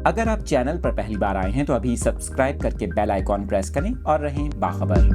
اگر آپ چینل پر پہلی بار آئے ہیں تو ابھی سبسکرائب کر کے بیل آئیکن پریس کریں اور رہیں باخبر۔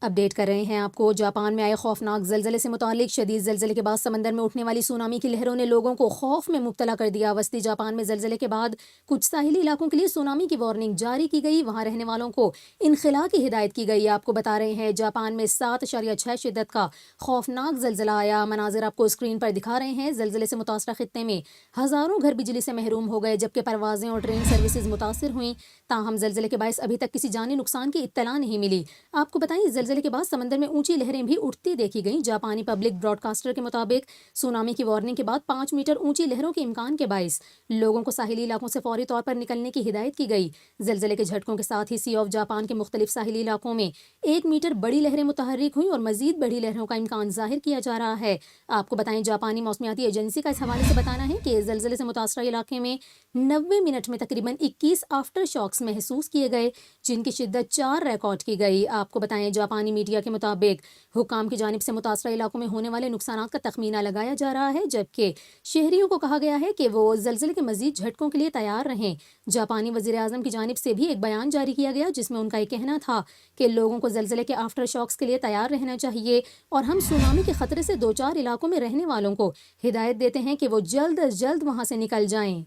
اپڈیٹ کر رہے ہیں آپ کو۔ جاپان میں آئے خوفناک زلزلے سے متعلق شدید زلزلے کے بعد سمندر میں اٹھنے والی سونامی کی لہروں نے لوگوں کو خوف میں مبتلا کر دیا۔ وسطی جاپان میں زلزلے کے بعد کچھ ساحلی علاقوں کے لیے سونامی کی وارننگ جاری کی گئی، وہاں رہنے والوں کو انخلاء کی ہدایت کی گئی۔ آپ کو بتا رہے ہیں جاپان میں 7.6 شدت کا خوفناک زلزلہ آیا۔ مناظر آپ کو اسکرین پر دکھا رہے ہیں۔ زلزلے سے متاثرہ خطے میں ہزاروں گھر بجلی سے محروم ہو گئے، جبکہ پروازیں اور ٹرین سروسز متاثر ہوئیں۔ تاہم زلزلے کے باعث ابھی تک کسی جانی نقصان کی اطلاع نہیں ملی۔ آپ کو بتائیں زلزلے کے بعد سمندر میں اونچی لہریں بھی اٹھتی دیکھی گئیں۔ جاپانی پبلک براڈ کاسٹر کے مطابق سونامی کی وارننگ کے بعد 5 میٹر اونچی لہروں کے امکان کے باعث لوگوں کو ساحلی علاقوں سے فوری طور پر نکلنے کی ہدایت کی گئی۔ زلزلے کے جھٹکوں کے ساتھ ہی سی آف جاپان کے مختلف ساحلی علاقوں میں 1 میٹر بڑی لہریں متحرک ہوئیں اور مزید بڑی لہروں کا امکان ظاہر کیا جا رہا ہے۔ آپ کو بتائیں جاپانی موسمیاتی ایجنسی کا اس حوالے سے بتانا ہے کہ زلزلے سے متاثرہ علاقے میں 90 منٹ میں تقریباً 21 آفٹر شاکس محسوس کیے گئے، جن کی شدت 4 ریکارڈ کی گئی۔ آپ کو بتائیں جاپانی میڈیا کے مطابق حکام کی جانب سے متاثرہ علاقوں میں ہونے والے نقصانات کا تخمینہ لگایا جا رہا ہے، جبکہ شہریوں کو کہا گیا ہے کہ وہ زلزلے کے مزید جھٹکوں کے لیے تیار رہیں۔ جاپانی وزیر اعظم کی جانب سے بھی ایک بیان جاری کیا گیا جس میں ان کا یہ کہنا تھا کہ لوگوں کو زلزلے کے آفٹر شاکس کے لیے تیار رہنا چاہیے اور ہم سونامی کے خطرے سے 2-4 علاقوں میں رہنے والوں کو ہدایت دیتے ہیں کہ وہ جلد از جلد وہاں سے نکل جائیں۔